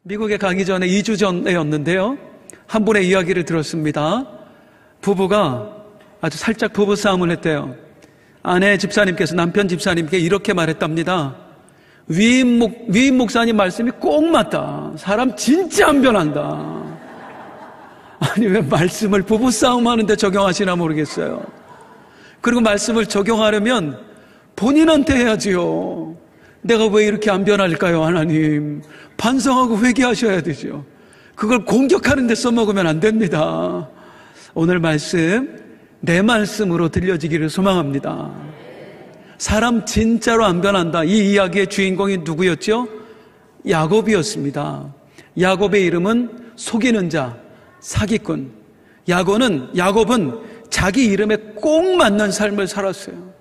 미국에 가기 전에 2주 전에였는데요. 한 분의 이야기를 들었습니다. 부부가 아주 살짝 부부싸움을 했대요. 아내 집사님께서 남편 집사님께 이렇게 말했답니다. 위임 목사님 말씀이 꼭 맞다. 사람 진짜 안 변한다. 아니, 왜 말씀을 부부싸움 하는데 적용하시나 모르겠어요. 그리고 말씀을 적용하려면 본인한테 해야지요. 내가 왜 이렇게 안 변할까요, 하나님? 반성하고 회개하셔야 되죠. 그걸 공격하는 데 써먹으면 안 됩니다. 오늘 말씀, 내 말씀으로 들려지기를 소망합니다. 사람 진짜로 안 변한다. 이 이야기의 주인공이 누구였죠? 야곱이었습니다. 야곱의 이름은 속이는 자, 사기꾼. 야곱은 자기 이름에 꼭 맞는 삶을 살았어요.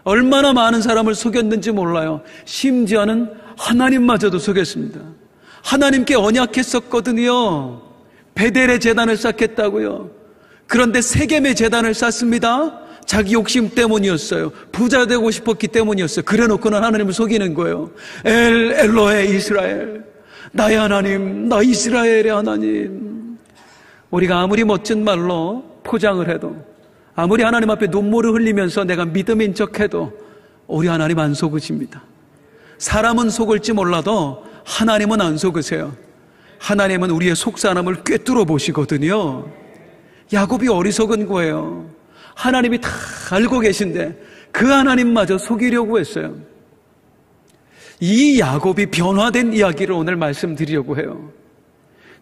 얼마나 많은 사람을 속였는지 몰라요. 심지어는 하나님마저도 속였습니다. 하나님께 언약했었거든요. 베델의 제단을 쌓겠다고요. 그런데 세겜의 제단을 쌓습니다. 자기 욕심 때문이었어요. 부자 되고 싶었기 때문이었어요. 그래놓고는 하나님을 속이는 거예요. 엘로헤 이스라엘, 나의 하나님, 나 이스라엘의 하나님. 우리가 아무리 멋진 말로 포장을 해도, 아무리 하나님 앞에 눈물을 흘리면서 내가 믿음인 척해도 우리 하나님 안 속으십니다. 사람은 속을지 몰라도 하나님은 안 속으세요. 하나님은 우리의 속사람을 꿰뚫어 보시거든요. 야곱이 어리석은 거예요. 하나님이 다 알고 계신데 그 하나님마저 속이려고 했어요. 이 야곱이 변화된 이야기를 오늘 말씀드리려고 해요.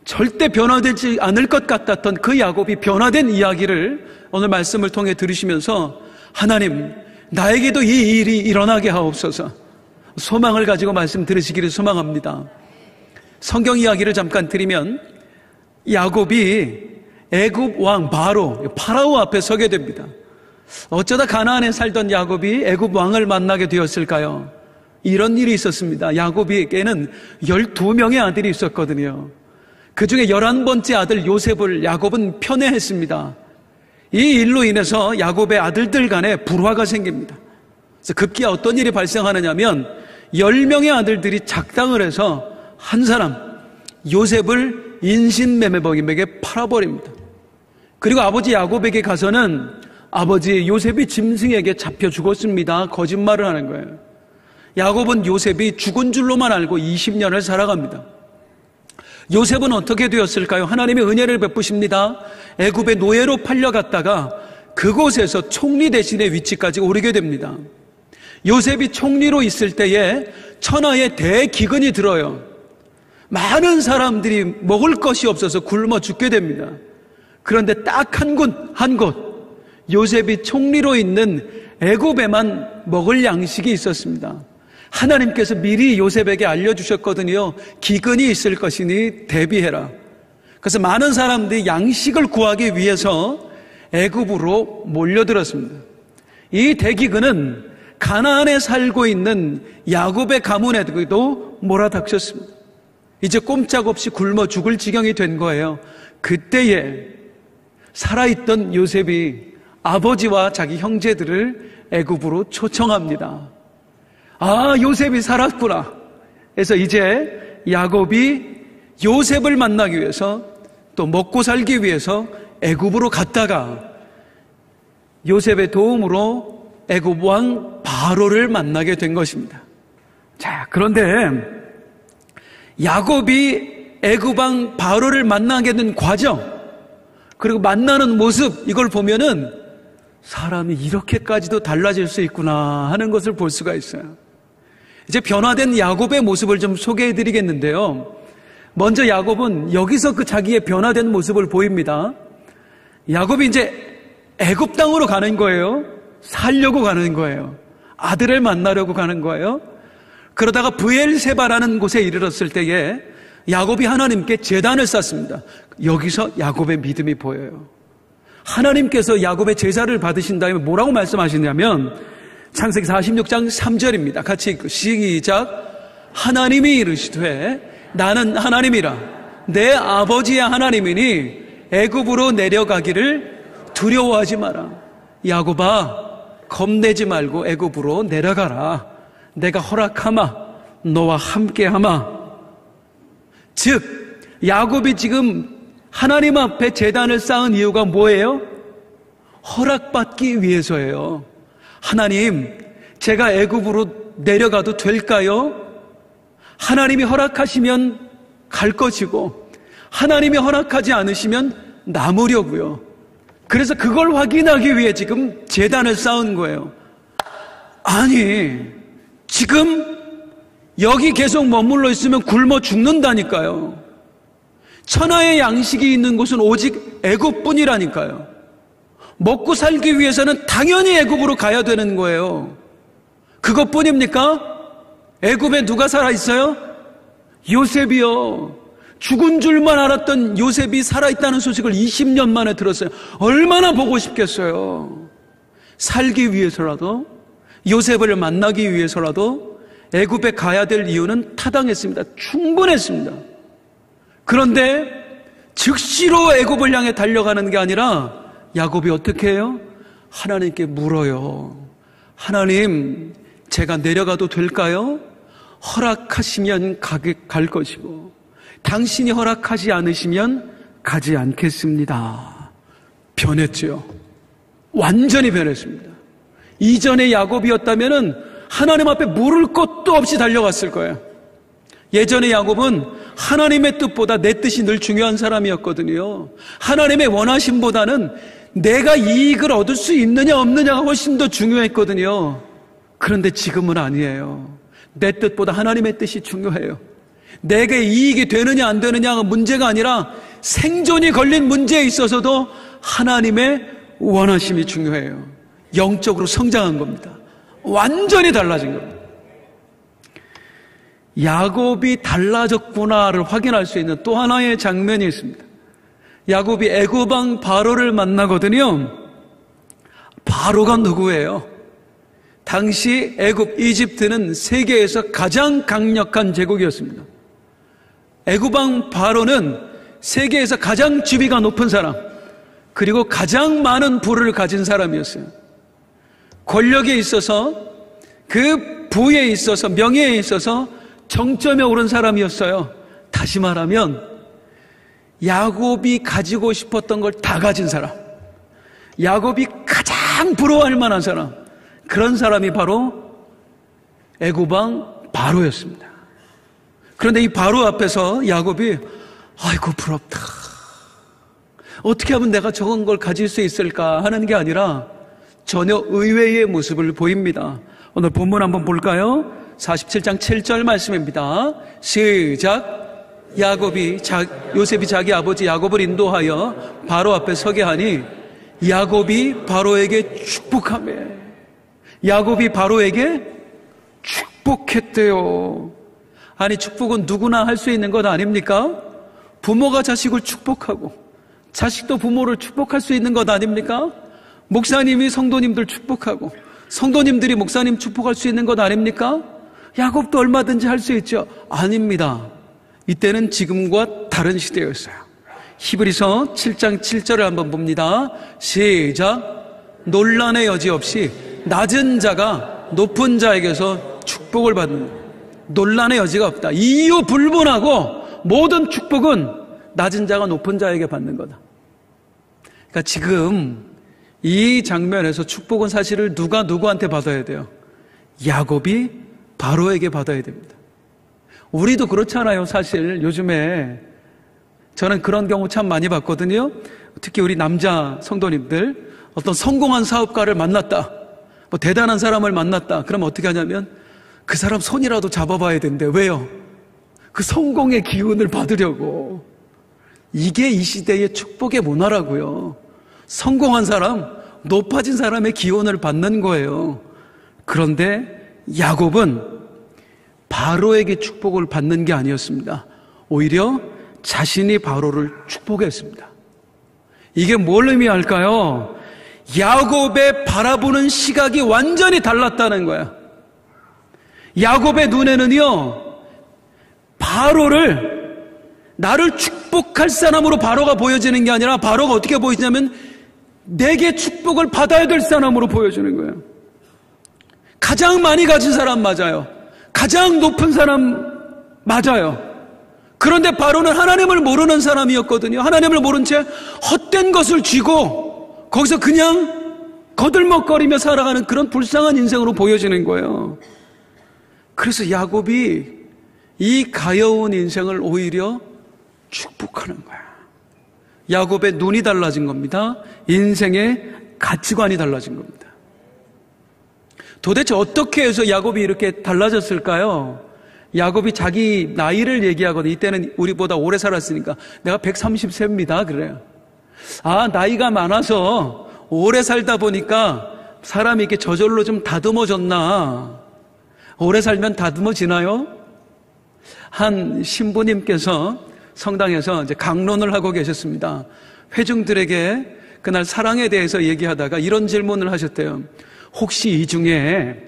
절대 변화되지 않을 것 같았던 그 야곱이 변화된 이야기를 오늘 말씀을 통해 들으시면서 하나님, 나에게도 이 일이 일어나게 하옵소서. 소망을 가지고 말씀 들으시기를 소망합니다. 성경 이야기를 잠깐 드리면 야곱이 애굽 왕 파라오 앞에 서게 됩니다. 어쩌다 가나안에 살던 야곱이 애굽 왕을 만나게 되었을까요? 이런 일이 있었습니다. 야곱에게는 12명의 아들이 있었거든요. 그 중에 11번째 아들 요셉을 야곱은 편애했습니다. 이 일로 인해서 야곱의 아들들 간에 불화가 생깁니다. 그래서 급기야 어떤 일이 발생하느냐면 10명의 아들들이 작당을 해서 한 사람 요셉을 인신매매범에게 팔아버립니다. 그리고 아버지 야곱에게 가서는 아버지 요셉이 짐승에게 잡혀 죽었습니다. 거짓말을 하는 거예요. 야곱은 요셉이 죽은 줄로만 알고 20년을 살아갑니다. 요셉은 어떻게 되었을까요? 하나님의 은혜를 베푸십니다. 애굽의 노예로 팔려갔다가 그곳에서 총리 대신의 위치까지 오르게 됩니다. 요셉이 총리로 있을 때에 천하에 대기근이 들어요. 많은 사람들이 먹을 것이 없어서 굶어 죽게 됩니다. 그런데 딱 한 곳, 요셉이 총리로 있는 애굽에만 먹을 양식이 있었습니다. 하나님께서 미리 요셉에게 알려주셨거든요. 기근이 있을 것이니 대비해라. 그래서 많은 사람들이 양식을 구하기 위해서 애굽으로 몰려들었습니다. 이 대기근은 가나안에 살고 있는 야곱의 가문에도 몰아닥쳤습니다. 이제 꼼짝없이 굶어 죽을 지경이 된 거예요. 그때에 살아있던 요셉이 아버지와 자기 형제들을 애굽으로 초청합니다. 아, 요셉이 살았구나. 그래서 이제 야곱이 요셉을 만나기 위해서 또 먹고 살기 위해서 애굽으로 갔다가 요셉의 도움으로 애굽 왕 바로를 만나게 된 것입니다. 자, 그런데 야곱이 애굽 왕 바로를 만나게 된 과정, 그리고 만나는 모습, 이걸 보면은 사람이 이렇게까지도 달라질 수 있구나 하는 것을 볼 수가 있어요. 이제 변화된 야곱의 모습을 좀 소개해 드리겠는데요. 먼저 야곱은 여기서 그 자기의 변화된 모습을 보입니다. 야곱이 이제 애굽 땅으로 가는 거예요. 살려고 가는 거예요. 아들을 만나려고 가는 거예요. 그러다가 브엘세바라는 곳에 이르렀을 때에 야곱이 하나님께 제단을 쌓습니다. 여기서 야곱의 믿음이 보여요. 하나님께서 야곱의 제사를 받으신 다음에 뭐라고 말씀하시냐면 창세기 46장 3절입니다. 같이 읽고 시작. 하나님이 이르시되 나는 하나님이라 내 아버지의 하나님이니 애굽으로 내려가기를 두려워하지 마라. 야곱아, 겁내지 말고 애굽으로 내려가라. 내가 허락하마 너와 함께하마. 즉 야곱이 지금 하나님 앞에 제단을 쌓은 이유가 뭐예요? 허락받기 위해서예요. 하나님, 제가 애굽으로 내려가도 될까요? 하나님이 허락하시면 갈 것이고 하나님이 허락하지 않으시면 남으려고요. 그래서 그걸 확인하기 위해 지금 제단을 쌓은 거예요. 아니, 지금 여기 계속 머물러 있으면 굶어 죽는다니까요. 천하의 양식이 있는 곳은 오직 애굽뿐이라니까요. 먹고 살기 위해서는 당연히 애굽으로 가야 되는 거예요. 그것뿐입니까? 애굽에 누가 살아있어요? 요셉이요. 죽은 줄만 알았던 요셉이 살아있다는 소식을 20년 만에 들었어요. 얼마나 보고 싶겠어요. 살기 위해서라도, 요셉을 만나기 위해서라도 애굽에 가야 될 이유는 타당했습니다. 충분했습니다. 그런데 즉시로 애굽을 향해 달려가는 게 아니라 야곱이 어떻게 해요? 하나님께 물어요. 하나님, 제가 내려가도 될까요? 허락하시면 갈 것이고 당신이 허락하지 않으시면 가지 않겠습니다. 변했죠. 완전히 변했습니다. 이전의 야곱이었다면 하나님 앞에 물을 것도 없이 달려갔을 거예요. 예전의 야곱은 하나님의 뜻보다 내 뜻이 늘 중요한 사람이었거든요. 하나님의 원하심보다는 내가 이익을 얻을 수 있느냐 없느냐가 훨씬 더 중요했거든요. 그런데 지금은 아니에요. 내 뜻보다 하나님의 뜻이 중요해요. 내게 이익이 되느냐 안 되느냐가 문제가 아니라 생존이 걸린 문제에 있어서도 하나님의 원하심이 중요해요. 영적으로 성장한 겁니다. 완전히 달라진 겁니다. 야곱이 달라졌구나를 확인할 수 있는 또 하나의 장면이 있습니다. 야곱이 애굽 왕 바로를 만나거든요. 바로가 누구예요? 당시 애굽, 이집트는 세계에서 가장 강력한 제국이었습니다. 애굽 왕 바로는 세계에서 가장 지위가 높은 사람, 그리고 가장 많은 부를 가진 사람이었어요. 권력에 있어서, 그 부에 있어서, 명예에 있어서 정점에 오른 사람이었어요. 다시 말하면 야곱이 가지고 싶었던 걸 다 가진 사람, 야곱이 가장 부러워할 만한 사람, 그런 사람이 바로 애굽 왕 바로였습니다. 그런데 이 바로 앞에서 야곱이 아이고 부럽다, 어떻게 하면 내가 저런 걸 가질 수 있을까 하는 게 아니라 전혀 의외의 모습을 보입니다. 오늘 본문 한번 볼까요? 47장 7절 말씀입니다. 시작. 요셉이 자기 아버지 야곱을 인도하여 바로 앞에 서게 하니 야곱이 바로에게 축복하며, 야곱이 바로에게 축복했대요. 아니, 축복은 누구나 할 수 있는 것 아닙니까? 부모가 자식을 축복하고 자식도 부모를 축복할 수 있는 것 아닙니까? 목사님이 성도님들 축복하고 성도님들이 목사님 축복할 수 있는 것 아닙니까? 야곱도 얼마든지 할 수 있죠. 아닙니다. 이때는 지금과 다른 시대였어요. 히브리서 7장 7절을 한번 봅니다. 시작. 논란의 여지 없이 낮은 자가 높은 자에게서 축복을 받는, 논란의 여지가 없다. 이유 불문하고 모든 축복은 낮은 자가 높은 자에게 받는 거다. 그러니까 지금 이 장면에서 축복은 사실을 누가 누구한테 받아야 돼요? 야곱이 바로에게 받아야 됩니다. 우리도 그렇잖아요. 사실 요즘에 저는 그런 경우 참 많이 봤거든요. 특히 우리 남자 성도님들, 어떤 성공한 사업가를 만났다, 뭐 대단한 사람을 만났다, 그러면 어떻게 하냐면 그 사람 손이라도 잡아봐야 되는데, 왜요? 그 성공의 기운을 받으려고. 이게 이 시대의 축복의 문화라고요. 성공한 사람, 높아진 사람의 기운을 받는 거예요. 그런데 야곱은 바로에게 축복을 받는 게 아니었습니다. 오히려 자신이 바로를 축복했습니다. 이게 뭘 의미할까요? 야곱의 바라보는 시각이 완전히 달랐다는 거야. 야곱의 눈에는요, 바로를 나를 축복할 사람으로 바로가 보여지는 게 아니라 바로가 어떻게 보이냐면 내게 축복을 받아야 될 사람으로 보여주는 거예요. 가장 많이 가진 사람 맞아요. 가장 높은 사람 맞아요. 그런데 바로는 하나님을 모르는 사람이었거든요. 하나님을 모른 채 헛된 것을 쥐고 거기서 그냥 거들먹거리며 살아가는 그런 불쌍한 인생으로 보여지는 거예요. 그래서 야곱이 이 가여운 인생을 오히려 축복하는 거야. 야곱의 눈이 달라진 겁니다. 인생의 가치관이 달라진 겁니다. 도대체 어떻게 해서 야곱이 이렇게 달라졌을까요? 야곱이 자기 나이를 얘기하거든요. 이때는 우리보다 오래 살았으니까 내가 130세입니다. 그래요. 아, 나이가 많아서 오래 살다 보니까 사람이 이렇게 저절로 좀 다듬어졌나. 오래 살면 다듬어지나요? 한 신부님께서 성당에서 이제 강론을 하고 계셨습니다. 회중들에게 그날 사랑에 대해서 얘기하다가 이런 질문을 하셨대요. 혹시 이 중에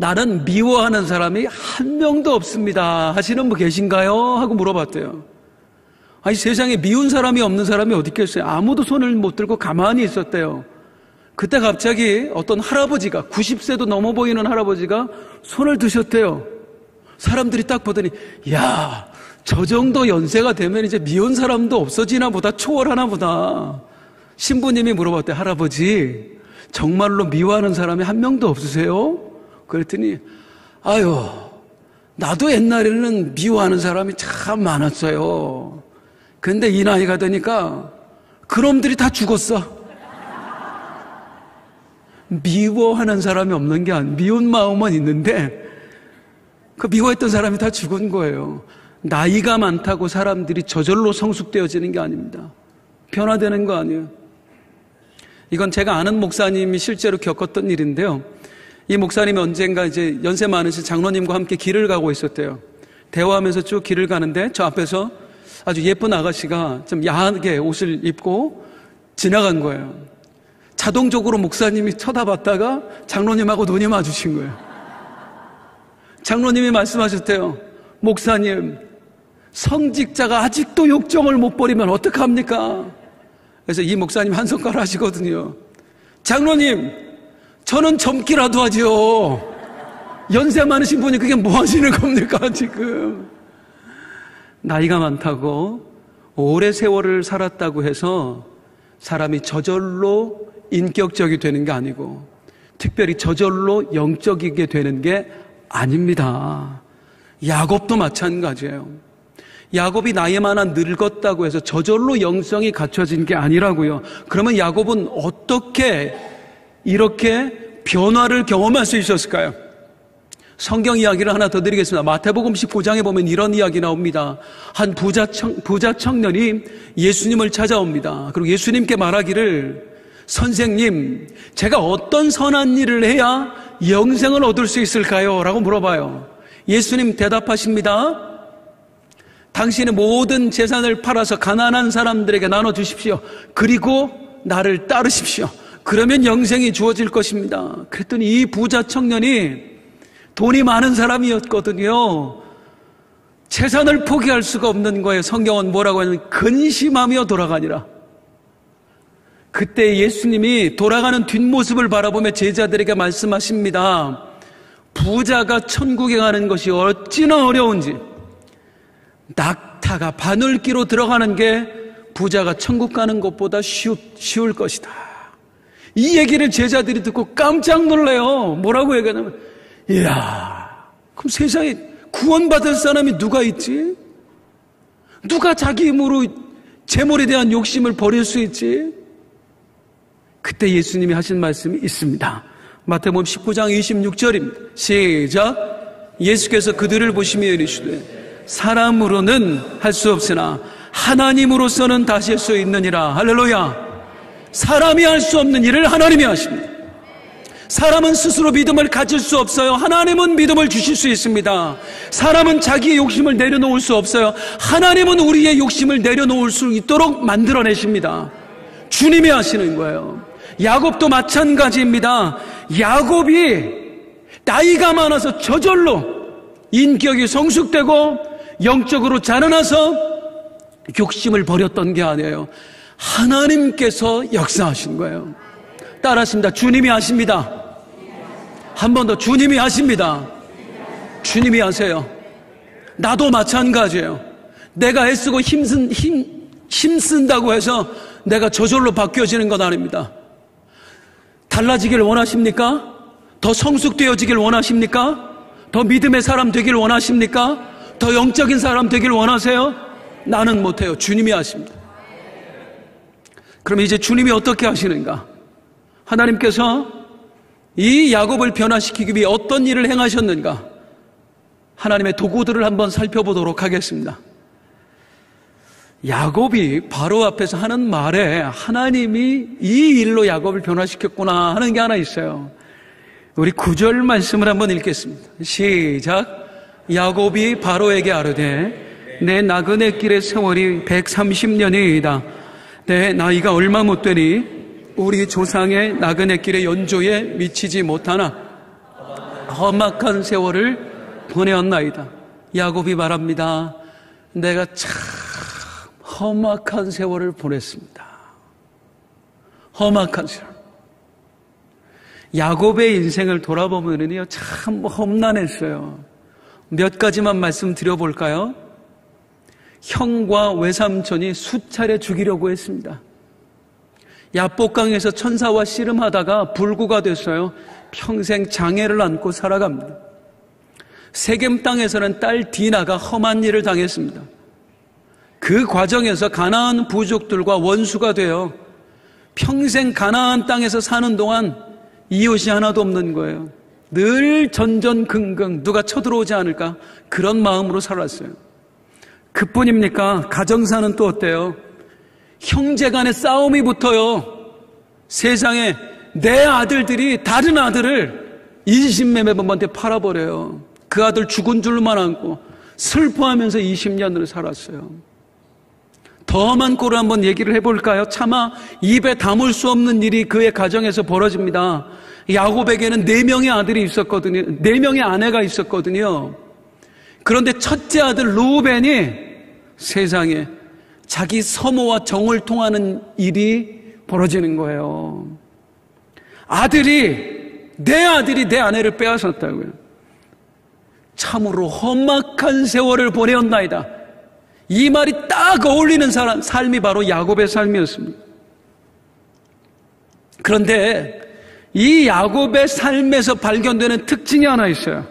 나는 미워하는 사람이 한 명도 없습니다 하시는 분 계신가요? 하고 물어봤대요. 아니, 세상에 미운 사람이 없는 사람이 어디 있겠어요? 아무도 손을 못 들고 가만히 있었대요. 그때 갑자기 어떤 할아버지가 90세도 넘어 보이는 할아버지가 손을 드셨대요. 사람들이 딱 보더니 야, 저 정도 연세가 되면 이제 미운 사람도 없어지나 보다, 초월하나 보다. 신부님이 물어봤대요. 할아버지, 정말로 미워하는 사람이 한 명도 없으세요? 그랬더니 아유, 나도 옛날에는 미워하는 사람이 참 많았어요. 근데 이 나이가 되니까 그놈들이 다 죽었어. 미워하는 사람이 없는 게 아니고 미운 마음은 있는데 그 미워했던 사람이 다 죽은 거예요. 나이가 많다고 사람들이 저절로 성숙되어지는 게 아닙니다. 변화되는 거 아니에요. 이건 제가 아는 목사님이 실제로 겪었던 일인데요. 이 목사님이 언젠가 이제 연세 많으신 장로님과 함께 길을 가고 있었대요. 대화하면서 쭉 길을 가는데 저 앞에서 아주 예쁜 아가씨가 좀 야하게 옷을 입고 지나간 거예요. 자동적으로 목사님이 쳐다봤다가 장로님하고 눈이 마주친 거예요. 장로님이 말씀하셨대요. 목사님, 성직자가 아직도 욕정을 못 버리면 어떡합니까? 그래서 이 목사님 한 손가락 하시거든요. 장로님, 저는 젊기라도 하죠. 연세 많으신 분이 그게 뭐 하시는 겁니까 지금? 나이가 많다고 오래 세월을 살았다고 해서 사람이 저절로 인격적이 되는 게 아니고 특별히 저절로 영적이게 되는 게 아닙니다. 야곱도 마찬가지예요. 야곱이 나이 많아 늙었다고 해서 저절로 영성이 갖춰진 게 아니라고요. 그러면 야곱은 어떻게 이렇게 변화를 경험할 수 있었을까요? 성경 이야기를 하나 더 드리겠습니다. 마태복음 19장에 보면 이런 이야기 나옵니다. 한 부자 청년이 예수님을 찾아옵니다. 그리고 예수님께 말하기를, 선생님, 제가 어떤 선한 일을 해야 영생을 얻을 수 있을까요? 라고 물어봐요. 예수님 대답하십니다. 당신의 모든 재산을 팔아서 가난한 사람들에게 나눠주십시오. 그리고 나를 따르십시오. 그러면 영생이 주어질 것입니다. 그랬더니 이 부자 청년이 돈이 많은 사람이었거든요. 재산을 포기할 수가 없는 거예요. 성경은 뭐라고 하냐면 근심하며 돌아가니라. 그때 예수님이 돌아가는 뒷모습을 바라보며 제자들에게 말씀하십니다. 부자가 천국에 가는 것이 어찌나 어려운지, 낙타가 바늘기로 들어가는 게 부자가 천국 가는 것보다 쉬울 것이다. 이 얘기를 제자들이 듣고 깜짝 놀래요. 뭐라고 얘기하냐면, 이야, 그럼 세상에 구원받을 사람이 누가 있지? 누가 자기 힘으로 재물에 대한 욕심을 버릴 수 있지? 그때 예수님이 하신 말씀이 있습니다. 마태복음 19장 26절입니다. 시작. 예수께서 그들을 보시며 이르시되 사람으로는 할 수 없으나 하나님으로서는 다시 할 수 있느니라. 할렐루야. 사람이 할 수 없는 일을 하나님이 하십니다. 사람은 스스로 믿음을 가질 수 없어요. 하나님은 믿음을 주실 수 있습니다. 사람은 자기의 욕심을 내려놓을 수 없어요. 하나님은 우리의 욕심을 내려놓을 수 있도록 만들어내십니다. 주님이 하시는 거예요. 야곱도 마찬가지입니다. 야곱이 나이가 많아서 저절로 인격이 성숙되고 영적으로 자라나서 욕심을 버렸던 게 아니에요. 하나님께서 역사하신 거예요. 따라하십니다. 주님이 하십니다. 한 번 더, 주님이 하십니다. 주님이 하세요. 나도 마찬가지예요. 내가 애쓰고 힘쓴다고 해서 내가 저절로 바뀌어지는 건 아닙니다. 달라지길 원하십니까? 더 성숙되어지길 원하십니까? 더 믿음의 사람 되길 원하십니까? 더 영적인 사람 되길 원하세요? 나는 못해요. 주님이 하십니다. 그럼 이제 주님이 어떻게 하시는가? 하나님께서 이 야곱을 변화시키기 위해 어떤 일을 행하셨는가? 하나님의 도구들을 한번 살펴보도록 하겠습니다. 야곱이 바로 앞에서 하는 말에 하나님이 이 일로 야곱을 변화시켰구나 하는 게 하나 있어요. 우리 9절 말씀을 한번 읽겠습니다. 시작. 야곱이 바로에게 아뢰되 내 나그네 길의 세월이 130년이다. 내 나이가 얼마 못 되니 우리 조상의 나그네 길의 연조에 미치지 못하나 험악한 세월을 보내었나이다. 야곱이 말합니다. 내가 참 험악한 세월을 보냈습니다. 험악한 세월. 야곱의 인생을 돌아보면요, 참 험난했어요. 몇 가지만 말씀드려볼까요? 형과 외삼촌이 수차례 죽이려고 했습니다. 야복강에서 천사와 씨름하다가 불구가 됐어요. 평생 장애를 안고 살아갑니다. 세겜 땅에서는 딸 디나가 험한 일을 당했습니다. 그 과정에서 가나안 부족들과 원수가 되어 평생 가나안 땅에서 사는 동안 이웃이 하나도 없는 거예요. 늘 전전긍긍 누가 쳐들어오지 않을까 그런 마음으로 살았어요. 그뿐입니까? 가정사는 또 어때요? 형제 간의 싸움이 붙어요. 세상에 내 아들들이 다른 아들을 인신매매범한테 팔아버려요. 그 아들 죽은 줄만 알고 슬퍼하면서 20년을 살았어요. 더 험한 꼴을 한번 얘기를 해볼까요? 차마 입에 담을 수 없는 일이 그의 가정에서 벌어집니다. 야곱에게는 4명의 아들이 있었거든요. 4명의 아내가 있었거든요. 그런데 첫째 아들 루벤이 세상에 자기 서모와 정을 통하는 일이 벌어지는 거예요. 내 아들이 내 아내를 빼앗았다고요. 참으로 험악한 세월을 보내었나이다. 이 말이 딱 어울리는 삶이 바로 야곱의 삶이었습니다. 그런데 이 야곱의 삶에서 발견되는 특징이 하나 있어요.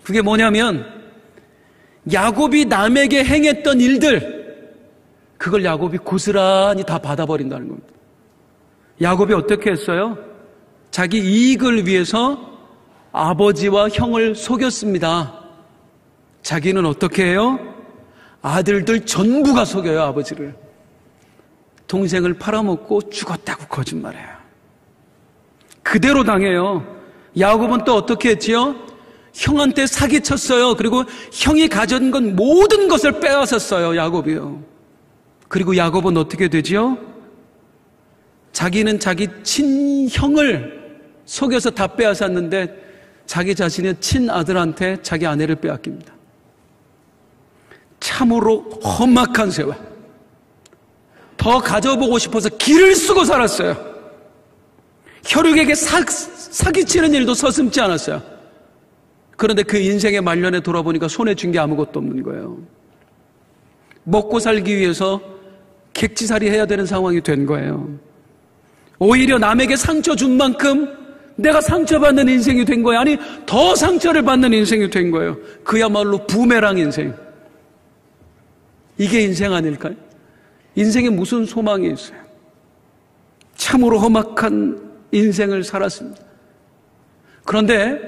그게 뭐냐면 야곱이 남에게 행했던 일들, 그걸 야곱이 고스란히 다 받아버린다는 겁니다. 야곱이 어떻게 했어요? 자기 이익을 위해서 아버지와 형을 속였습니다. 자기는 어떻게 해요? 아들들 전부가 속여요, 아버지를. 동생을 팔아먹고 죽었다고 거짓말해요. 그대로 당해요. 야곱은 또 어떻게 했지요? 형한테 사기쳤어요. 그리고 형이 가진 건 모든 것을 빼앗았어요, 야곱이요. 그리고 야곱은 어떻게 되지요? 자기는 자기 친형을 속여서 다 빼앗았는데 자기 자신의 친아들한테 자기 아내를 빼앗깁니다. 참으로 험악한 세월. 더 가져보고 싶어서 길을 쓰고 살았어요. 혈육에게 사기치는 일도 서슴지 않았어요. 그런데 그 인생의 말년에 돌아보니까 손에 쥔 게 아무것도 없는 거예요. 먹고 살기 위해서 객지살이 해야 되는 상황이 된 거예요. 오히려 남에게 상처 준 만큼 내가 상처받는 인생이 된 거예요. 아니, 더 상처를 받는 인생이 된 거예요. 그야말로 부메랑 인생. 이게 인생 아닐까요? 인생에 무슨 소망이 있어요? 참으로 험악한 인생을 살았습니다. 그런데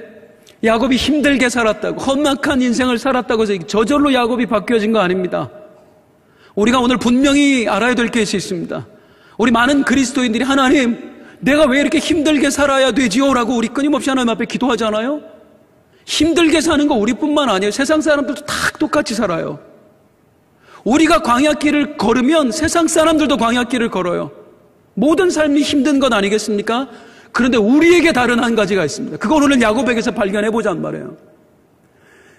야곱이 힘들게 살았다고, 험악한 인생을 살았다고 해서 저절로 야곱이 바뀌어진 거 아닙니다. 우리가 오늘 분명히 알아야 될 것이 있습니다. 우리 많은 그리스도인들이 하나님, 내가 왜 이렇게 힘들게 살아야 되지요? 라고 우리 끊임없이 하나님 앞에 기도하잖아요. 힘들게 사는 거 우리뿐만 아니에요. 세상 사람들도 다 똑같이 살아요. 우리가 광야길을 걸으면 세상 사람들도 광야길을 걸어요. 모든 삶이 힘든 건 아니겠습니까? 그런데 우리에게 다른 한 가지가 있습니다. 그걸 오늘 야곱에게서 발견해보자는 말이에요.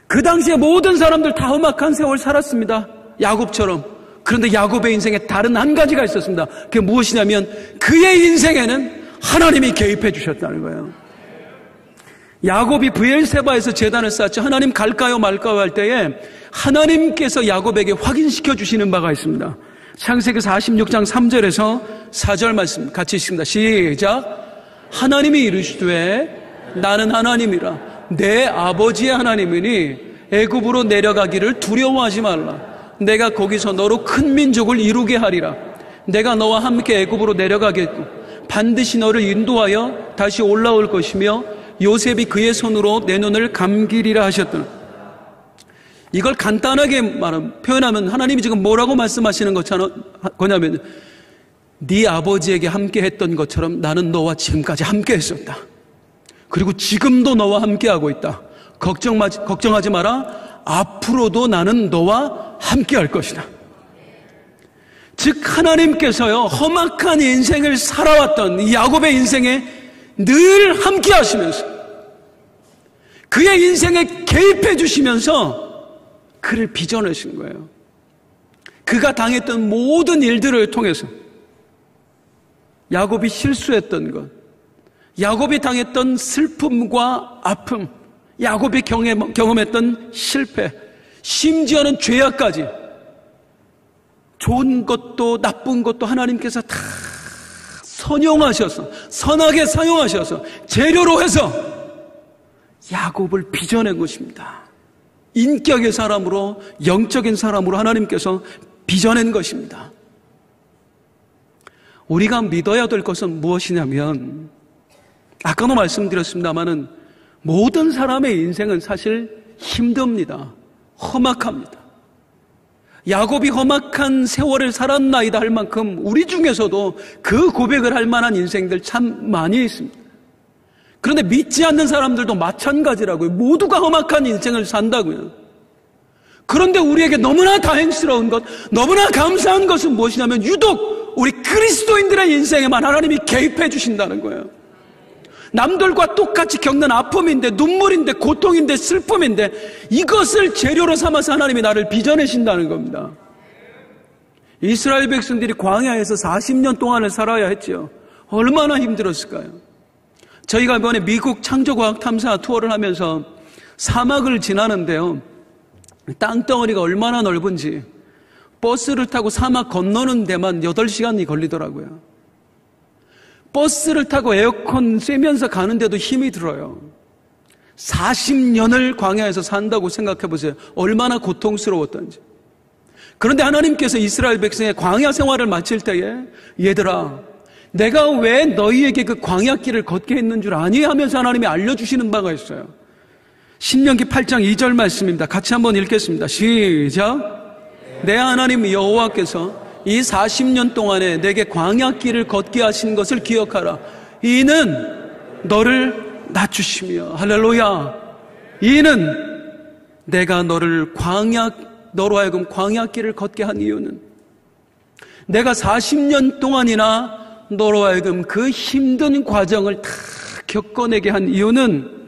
그 당시에 모든 사람들 다 험악한 세월 살았습니다. 야곱처럼. 그런데 야곱의 인생에 다른 한 가지가 있었습니다. 그게 무엇이냐면 그의 인생에는 하나님이 개입해 주셨다는 거예요. 야곱이 브엘세바에서 제단을 쌓았죠. 하나님 갈까요 말까요 할 때에 하나님께서 야곱에게 확인시켜 주시는 바가 있습니다. 창세기 46장 3절에서 4절 말씀 같이 읽습니다. 시작. 하나님이 이르시되 나는 하나님이라 내 아버지의 하나님이니 애굽으로 내려가기를 두려워하지 말라. 내가 거기서 너로 큰 민족을 이루게 하리라. 내가 너와 함께 애굽으로 내려가겠고 반드시 너를 인도하여 다시 올라올 것이며 요셉이 그의 손으로 내 눈을 감기리라 하셨더라. 이걸 간단하게 표현하면 하나님이 지금 뭐라고 말씀하시는 거냐면 네 아버지에게 함께 했던 것처럼 나는 너와 지금까지 함께 했었다. 그리고 지금도 너와 함께 하고 있다. 걱정하지 마라. 앞으로도 나는 너와 함께 할 것이다. 즉 하나님께서요 험악한 인생을 살아왔던 이 야곱의 인생에 늘 함께 하시면서 그의 인생에 개입해 주시면서 그를 빚어내신 거예요. 그가 당했던 모든 일들을 통해서 야곱이 실수했던 것, 야곱이 당했던 슬픔과 아픔, 야곱이 경험했던 실패, 심지어는 죄악까지 좋은 것도 나쁜 것도 하나님께서 다 선용하셔서 선하게 사용하셔서 재료로 해서 야곱을 빚어낸 것입니다. 인격의 사람으로 영적인 사람으로 하나님께서 빚어낸 것입니다. 우리가 믿어야 될 것은 무엇이냐면 아까도 말씀드렸습니다마는 모든 사람의 인생은 사실 힘듭니다. 험악합니다. 야곱이 험악한 세월을 살았나이다 할 만큼 우리 중에서도 그 고백을 할 만한 인생들 참 많이 있습니다. 그런데 믿지 않는 사람들도 마찬가지라고요. 모두가 험악한 인생을 산다고요. 그런데 우리에게 너무나 다행스러운 것, 너무나 감사한 것은 무엇이냐면 유독 우리 그리스도인들의 인생에만 하나님이 개입해 주신다는 거예요. 남들과 똑같이 겪는 아픔인데 눈물인데 고통인데 슬픔인데 이것을 재료로 삼아서 하나님이 나를 빚어내신다는 겁니다. 이스라엘 백성들이 광야에서 40년 동안을 살아야 했죠. 얼마나 힘들었을까요? 저희가 이번에 미국 창조과학 탐사 투어를 하면서 사막을 지나는데요. 땅덩어리가 얼마나 넓은지 버스를 타고 사막 건너는 데만 8시간이 걸리더라고요. 버스를 타고 에어컨 쐬면서 가는데도 힘이 들어요. 40년을 광야에서 산다고 생각해 보세요. 얼마나 고통스러웠던지. 그런데 하나님께서 이스라엘 백성의 광야 생활을 마칠 때에 얘들아 내가 왜 너희에게 그 광야길을 걷게 했는 줄 아니? 하면서 하나님이 알려주시는 바가 있어요. 신명기 8장 2절 말씀입니다. 같이 한번 읽겠습니다. 시작. 내 하나님 여호와께서 이 40년 동안에 내게 광야길을 걷게 하신 것을 기억하라. 이는 너를 낮추시며 할렐루야. 이는 내가 너로 하여금 광야길을 걷게 한 이유는 내가 40년 동안이나 너로 하여금 그 힘든 과정을 다 겪어내게 한 이유는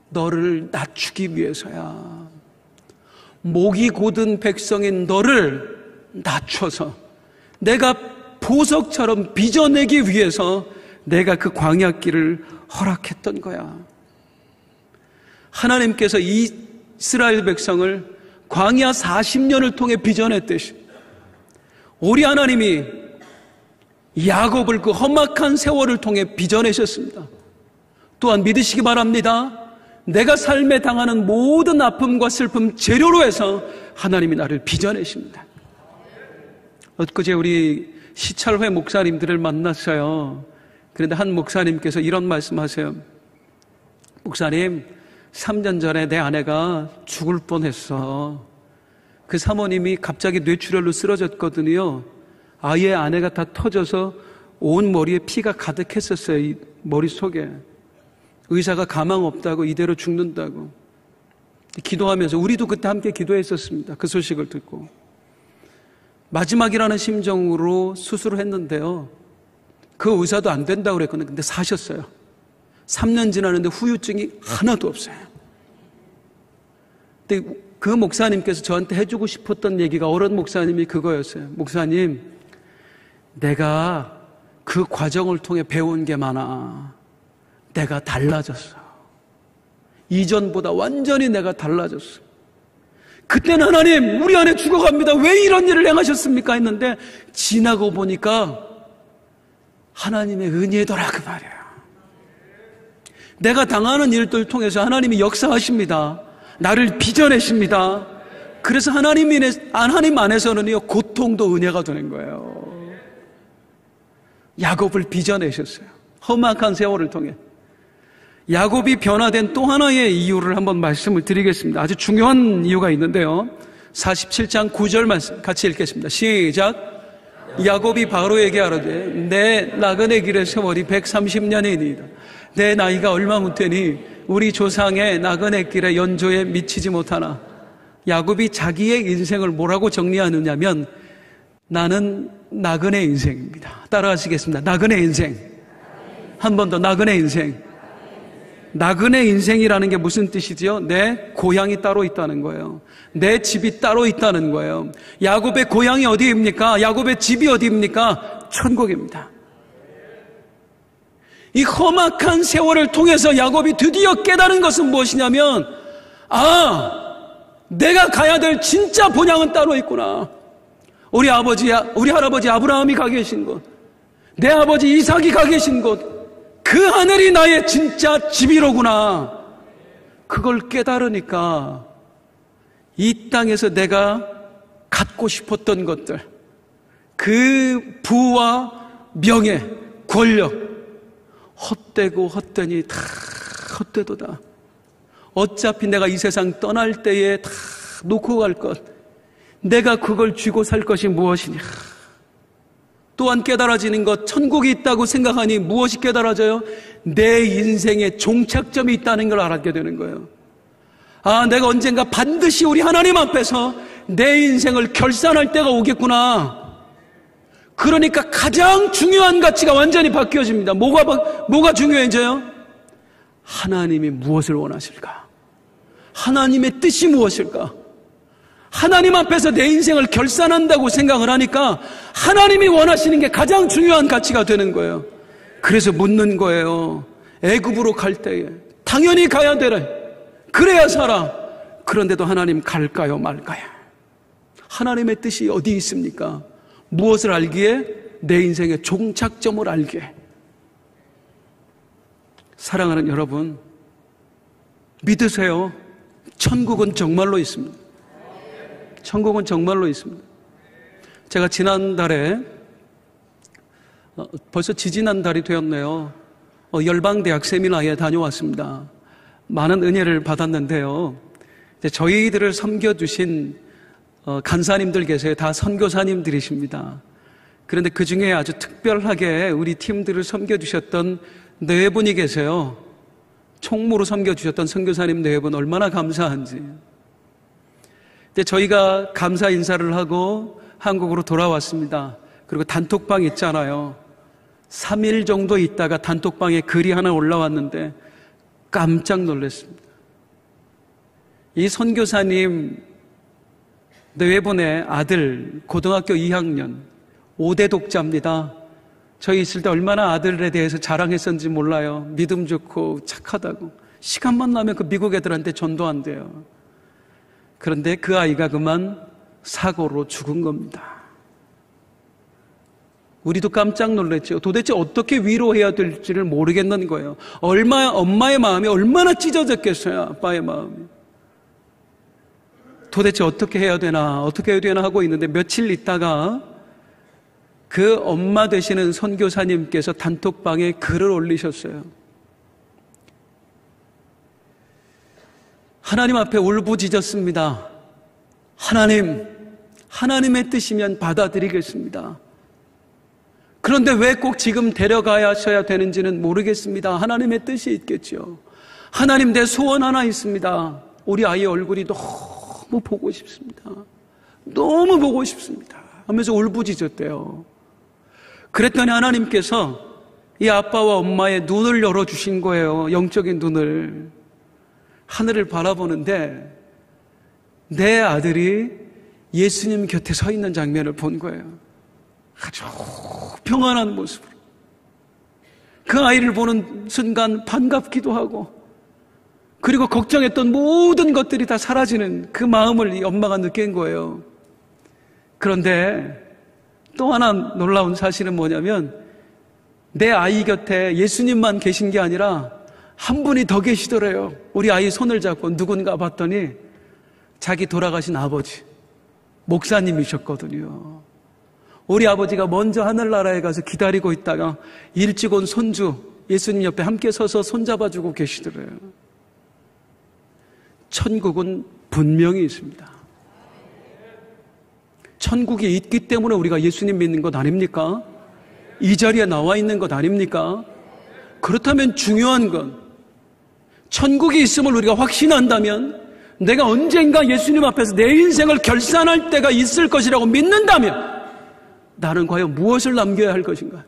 너를 낮추기 위해서야. 목이 곧은 백성인 너를 낮춰서 내가 보석처럼 빚어내기 위해서 내가 그 광야길을 허락했던 거야. 하나님께서 이스라엘 백성을 광야 40년을 통해 빚어냈듯이 우리 하나님이 야곱을 그 험악한 세월을 통해 빚어내셨습니다. 또한 믿으시기 바랍니다. 내가 삶에 당하는 모든 아픔과 슬픔 재료로 해서 하나님이 나를 빚어내십니다. 엊그제 우리 시찰회 목사님들을 만났어요. 그런데 한 목사님께서 이런 말씀하세요. 목사님, 3년 전에 내 아내가 죽을 뻔했어. 그 사모님이 갑자기 뇌출혈로 쓰러졌거든요. 아예 아내가 다 터져서 온 머리에 피가 가득했었어요. 이 머릿속에. 의사가 가망 없다고 이대로 죽는다고. 기도하면서 우리도 그때 함께 기도했었습니다. 그 소식을 듣고. 마지막이라는 심정으로 수술을 했는데요. 그 의사도 안 된다고 그랬거든요. 근데 사셨어요. 3년 지났는데 후유증이 하나도 없어요. 근데 그 목사님께서 저한테 해주고 싶었던 얘기가 어른 목사님이 그거였어요. 목사님, 내가 그 과정을 통해 배운 게 많아. 내가 달라졌어. 이전보다 완전히 내가 달라졌어요. 그때는 하나님, 우리 안에 죽어갑니다. 왜 이런 일을 행하셨습니까? 했는데 지나고 보니까 하나님의 은혜더라 그 말이에요. 내가 당하는 일들 통해서 하나님이 역사하십니다. 나를 빚어내십니다. 그래서 하나님 안에서는요, 고통도 은혜가 되는 거예요. 야곱을 빚어내셨어요. 험악한 세월을 통해. 야곱이 변화된 또 하나의 이유를 한번 말씀을 드리겠습니다. 아주 중요한 이유가 있는데요. 47장 9절 말씀 같이 읽겠습니다. 시작. 야곱이 바로에게 아뢰되 내 나그네 길의 세월이 130년이니이다. 내 나이가 얼마 묻되니 우리 조상의 나그네 길의 연조에 미치지 못하나. 야곱이 자기의 인생을 뭐라고 정리하느냐면 나는 나그네 인생입니다. 따라하시겠습니다. 나그네 인생. 한 번 더 나그네 인생. 나그네 인생이라는 게 무슨 뜻이지요? 내 고향이 따로 있다는 거예요. 내 집이 따로 있다는 거예요. 야곱의 고향이 어디입니까? 야곱의 집이 어디입니까? 천국입니다. 이 험악한 세월을 통해서 야곱이 드디어 깨달은 것은 무엇이냐면, 내가 가야 될 진짜 본향은 따로 있구나. 우리 할아버지 아브라함이 가 계신 곳, 내 아버지 이삭이 가 계신 곳, 그 하늘이 나의 진짜 집이로구나. 그걸 깨달으니까 이 땅에서 내가 갖고 싶었던 것들, 그 부와 명예, 권력, 헛되고 헛되니 다 헛되도다. 어차피 내가 이 세상 떠날 때에 다 놓고 갈 것, 내가 그걸 쥐고 살 것이 무엇이냐. 또한 깨달아지는 것, 천국이 있다고 생각하니 무엇이 깨달아져요? 내 인생에 종착점이 있다는 걸 알게 되는 거예요. 내가 언젠가 반드시 우리 하나님 앞에서 내 인생을 결산할 때가 오겠구나. 그러니까 가장 중요한 가치가 완전히 바뀌어집니다. 뭐가 중요해져요? 하나님이 무엇을 원하실까? 하나님의 뜻이 무엇일까? 하나님 앞에서 내 인생을 결산한다고 생각을 하니까 하나님이 원하시는 게 가장 중요한 가치가 되는 거예요. 그래서 묻는 거예요. 애굽으로 갈 때에 당연히 가야 되래. 그래야 살아. 그런데도 하나님 갈까요 말까요? 하나님의 뜻이 어디 있습니까? 무엇을 알기에? 내 인생의 종착점을 알기에. 사랑하는 여러분, 믿으세요. 천국은 정말로 있습니다. 천국은 정말로 있습니다. 제가 지난달에, 벌써 지지난달이 되었네요. 열방대학 세미나에 다녀왔습니다. 많은 은혜를 받았는데요. 이제 저희들을 섬겨주신 간사님들 계세요. 다 선교사님들이십니다. 그런데 그 중에 아주 특별하게 우리 팀들을 섬겨주셨던 네 분이 계세요. 총무로 섬겨주셨던 선교사님 네 분, 얼마나 감사한지. 저희가 감사 인사를 하고 한국으로 돌아왔습니다. 그리고 단톡방 있잖아요. 3일 정도 있다가 단톡방에 글이 하나 올라왔는데 깜짝 놀랐습니다. 이 선교사님 네 분의 아들, 고등학교 2학년, 5대 독자입니다. 저희 있을 때 얼마나 아들에 대해서 자랑했었는지 몰라요. 믿음 좋고 착하다고. 시간만 나면 그 미국 애들한테 전도한대요. 그런데 그 아이가 그만 사고로 죽은 겁니다. 우리도 깜짝 놀랐죠. 도대체 어떻게 위로해야 될지를 모르겠는 거예요. 엄마의 마음이 얼마나 찢어졌겠어요. 아빠의 마음이. 도대체 어떻게 해야 되나 하고 있는데 며칠 있다가 그 엄마 되시는 선교사님께서 단톡방에 글을 올리셨어요. 하나님 앞에 울부짖었습니다. 하나님의 뜻이면 받아들이겠습니다. 그런데 왜 꼭 지금 데려가야 하셔야 되는지는 모르겠습니다. 하나님의 뜻이 있겠죠. 하나님, 내 소원 하나 있습니다. 우리 아이의 얼굴이 너무 보고 싶습니다. 너무 보고 싶습니다. 하면서 울부짖었대요. 그랬더니 하나님께서 이 아빠와 엄마의 눈을 열어주신 거예요. 영적인 눈을. 하늘을 바라보는데 내 아들이 예수님 곁에 서 있는 장면을 본 거예요. 아주 평안한 모습으로. 그 아이를 보는 순간 반갑기도 하고, 그리고 걱정했던 모든 것들이 다 사라지는 그 마음을 이 엄마가 느낀 거예요. 그런데 또 하나 놀라운 사실은 뭐냐면 내 아이 곁에 예수님만 계신 게 아니라 한 분이 더 계시더래요. 우리 아이 손을 잡고 누군가 봤더니 자기 돌아가신 아버지, 목사님이셨거든요. 우리 아버지가 먼저 하늘나라에 가서 기다리고 있다가 일찍 온 손주 예수님 옆에 함께 서서 손잡아주고 계시더래요. 천국은 분명히 있습니다. 천국이 있기 때문에 우리가 예수님 믿는 것 아닙니까? 이 자리에 나와 있는 것 아닙니까? 그렇다면 중요한 건 천국이 있음을 우리가 확신한다면, 내가 언젠가 예수님 앞에서 내 인생을 결산할 때가 있을 것이라고 믿는다면 나는 과연 무엇을 남겨야 할 것인가?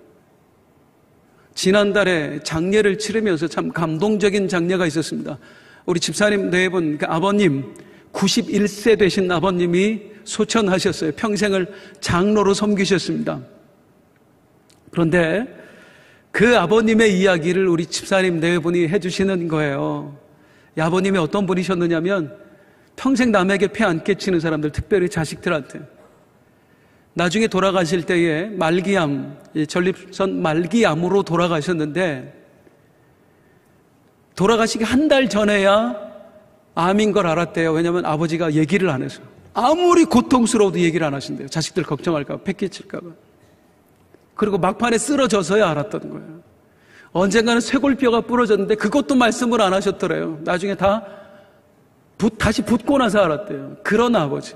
지난달에 장례를 치르면서 참 감동적인 장례가 있었습니다. 우리 집사님 네 분, 그 아버님, 91세 되신 아버님이 소천하셨어요. 평생을 장로로 섬기셨습니다. 그런데 그 아버님의 이야기를 우리 집사님 네 분이 해주시는 거예요. 이 아버님이 어떤 분이셨느냐면 평생 남에게 폐 안 끼치는 사람들, 특별히 자식들한테, 나중에 돌아가실 때에 말기암, 전립선 말기암으로 돌아가셨는데 돌아가시기 한 달 전에야 암인 걸 알았대요. 왜냐하면 아버지가 얘기를 안 해서. 아무리 고통스러워도 얘기를 안 하신대요. 자식들 걱정할까 봐, 폐 끼칠까 봐. 그리고 막판에 쓰러져서야 알았던 거예요. 언젠가는 쇄골뼈가 부러졌는데 그것도 말씀을 안 하셨더래요. 나중에 다시 붓고 나서 알았대요. 그런 아버지.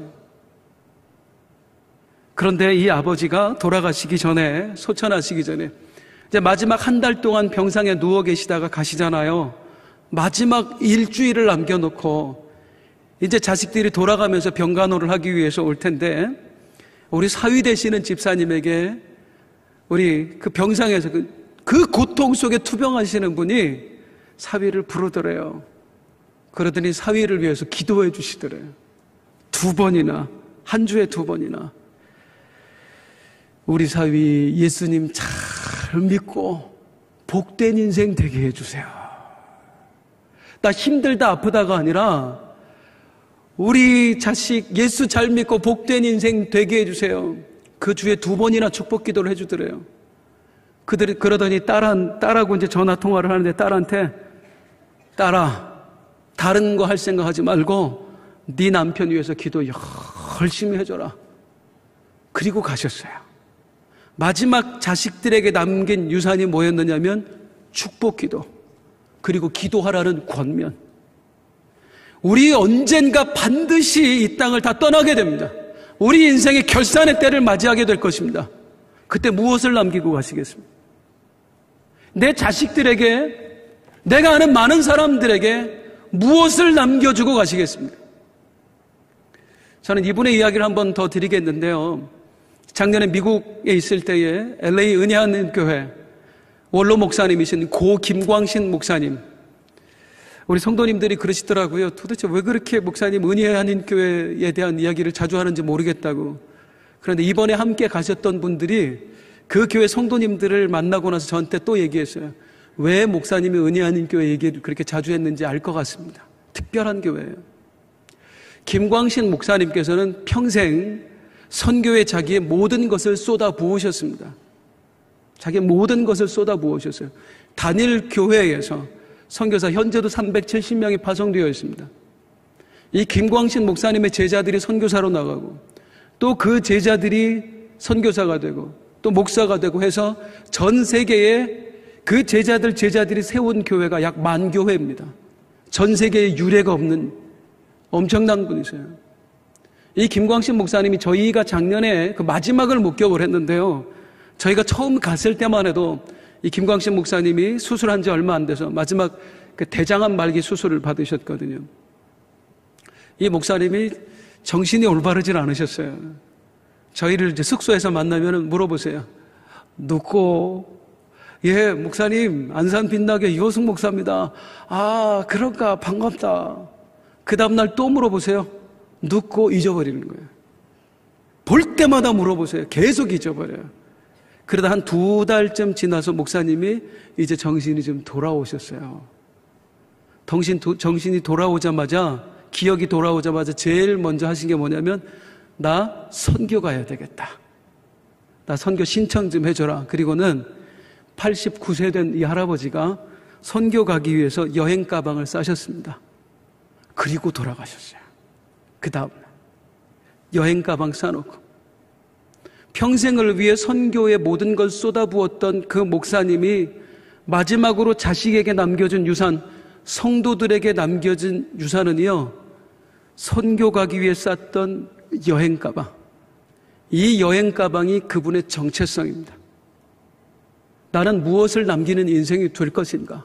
그런데 이 아버지가 돌아가시기 전에, 소천하시기 전에 이제 마지막 한 달 동안 병상에 누워 계시다가 가시잖아요. 마지막 일주일을 남겨놓고 이제 자식들이 돌아가면서 병간호를 하기 위해서 올 텐데 우리 사위 되시는 집사님에게 우리 그 병상에서 그 고통 속에 투병하시는 분이 사위를 부르더래요. 그러더니 사위를 위해서 기도해 주시더래요. 2번이나, 한 주에 2번이나. 우리 사위 예수님 잘 믿고 복된 인생 되게 해주세요. 나 힘들다 아프다가 아니라 우리 자식 예수 잘 믿고 복된 인생 되게 해주세요. 그 주에 2번이나 축복 기도를 해주더래요. 그러더니 딸하고 이제 전화 통화를 하는데 딸한테, 딸아, 다른 거 할 생각 하지 말고 네 남편 위해서 기도 열심히 해줘라. 그리고 가셨어요. 마지막 자식들에게 남긴 유산이 뭐였느냐면 축복 기도, 그리고 기도하라는 권면. 우리 언젠가 반드시 이 땅을 다 떠나게 됩니다. 우리 인생의 결산의 때를 맞이하게 될 것입니다. 그때 무엇을 남기고 가시겠습니까? 내 자식들에게, 내가 아는 많은 사람들에게 무엇을 남겨주고 가시겠습니까? 저는 이분의 이야기를 한 번 더 드리겠는데요. 작년에 미국에 있을 때에 LA 은혜하는 교회 원로 목사님이신 고 김광신 목사님, 우리 성도님들이 그러시더라고요. 도대체 왜 그렇게 목사님 은혜하는 교회에 대한 이야기를 자주 하는지 모르겠다고. 그런데 이번에 함께 가셨던 분들이 그 교회 성도님들을 만나고 나서 저한테 또 얘기했어요. 왜 목사님이 은혜하는 교회 얘기를 그렇게 자주 했는지 알 것 같습니다. 특별한 교회예요. 김광신 목사님께서는 평생 선교에 자기의 모든 것을 쏟아 부으셨습니다. 자기의 모든 것을 쏟아 부으셨어요. 단일 교회에서 선교사 현재도 370명이 파송되어 있습니다. 이 김광신 목사님의 제자들이 선교사로 나가고 또 그 제자들이 선교사가 되고 또 목사가 되고 해서 전 세계에 그 제자들이 세운 교회가 약 10,000교회입니다. 전 세계에 유례가 없는 엄청난 분이세요. 이 김광신 목사님이 저희가 작년에 그 마지막을 목격을 했는데요. 저희가 처음 갔을 때만 해도 이 김광신 목사님이 수술한 지 얼마 안 돼서 마지막 그 대장암 말기 수술을 받으셨거든요. 이 목사님이 정신이 올바르질 않으셨어요. 저희를 이제 숙소에서 만나면 물어보세요. 누구? 예, 목사님, 안산 빛나게 이호승 목사입니다. 아, 그런가, 반갑다. 그 다음날 또 물어보세요. 누구? 잊어버리는 거예요. 볼 때마다 물어보세요. 계속 잊어버려요. 그러다 한 2달쯤 지나서 목사님이 이제 정신이 좀 돌아오셨어요. 정신이 돌아오자마자, 기억이 돌아오자마자 제일 먼저 하신 게 뭐냐면, 나 선교 가야 되겠다. 나 선교 신청 좀 해줘라. 그리고는 89세 된 이 할아버지가 선교 가기 위해서 여행 가방을 싸셨습니다. 그리고 돌아가셨어요. 그 다음 여행 가방 싸놓고 평생을 위해 선교에 모든 걸 쏟아부었던 그 목사님이 마지막으로 자식에게 남겨준 유산, 성도들에게 남겨준 유산은요, 선교 가기 위해 쌌던 여행 가방. 이 여행 가방이 그분의 정체성입니다. 나는 무엇을 남기는 인생이 될 것인가?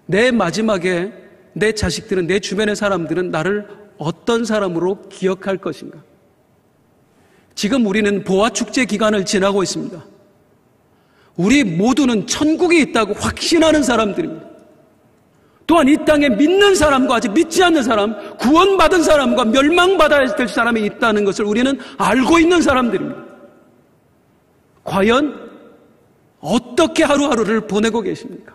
내 마지막에 내 자식들은, 내 주변의 사람들은 나를 어떤 사람으로 기억할 것인가? 지금 우리는 보아축제 기간을 지나고 있습니다. 우리 모두는 천국이 있다고 확신하는 사람들입니다. 또한 이 땅에 믿는 사람과 아직 믿지 않는 사람, 구원받은 사람과 멸망받아야 될 사람이 있다는 것을 우리는 알고 있는 사람들입니다. 과연 어떻게 하루하루를 보내고 계십니까?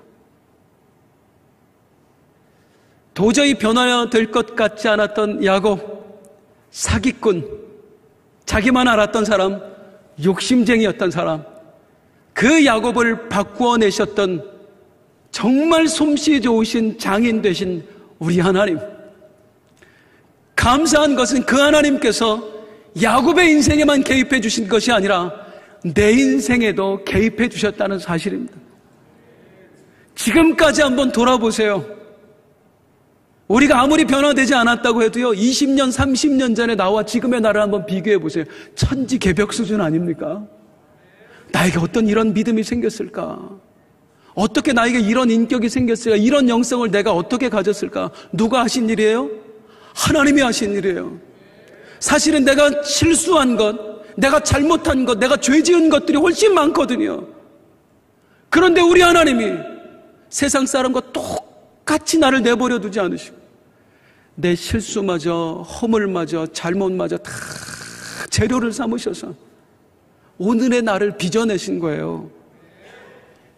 도저히 변화될 것 같지 않았던 야곱, 사기꾼, 자기만 알았던 사람, 욕심쟁이였던 사람, 그 야곱을 바꾸어내셨던 정말 솜씨 좋으신 장인 되신 우리 하나님. 감사한 것은 그 하나님께서 야곱의 인생에만 개입해 주신 것이 아니라 내 인생에도 개입해 주셨다는 사실입니다. 지금까지 한번 돌아보세요. 우리가 아무리 변화되지 않았다고 해도요, 20년, 30년 전에 나와 지금의 나를 한번 비교해 보세요. 천지개벽 수준 아닙니까? 나에게 어떤 이런 믿음이 생겼을까? 어떻게 나에게 이런 인격이 생겼을까? 이런 영성을 내가 어떻게 가졌을까? 누가 하신 일이에요? 하나님이 하신 일이에요. 사실은 내가 실수한 것, 내가 잘못한 것, 내가 죄 지은 것들이 훨씬 많거든요. 그런데 우리 하나님이 세상 사람과 똑같이 나를 내버려 두지 않으시고 내 실수마저, 허물마저, 잘못마저 다 재료를 삼으셔서 오늘의 나를 빚어내신 거예요.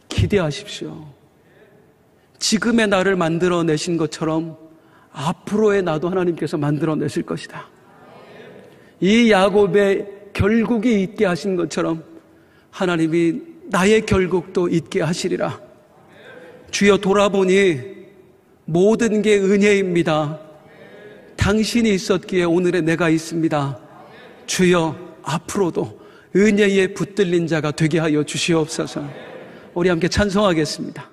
기대하십시오. 지금의 나를 만들어내신 것처럼 앞으로의 나도 하나님께서 만들어내실 것이다. 이 야곱의 결국이 있게 하신 것처럼 하나님이 나의 결국도 있게 하시리라. 주여, 돌아보니 모든 게 은혜입니다. 당신이 있었기에 오늘의 내가 있습니다. 주여, 앞으로도 은혜에 붙들린 자가 되게 하여 주시옵소서. 우리 함께 찬송하겠습니다.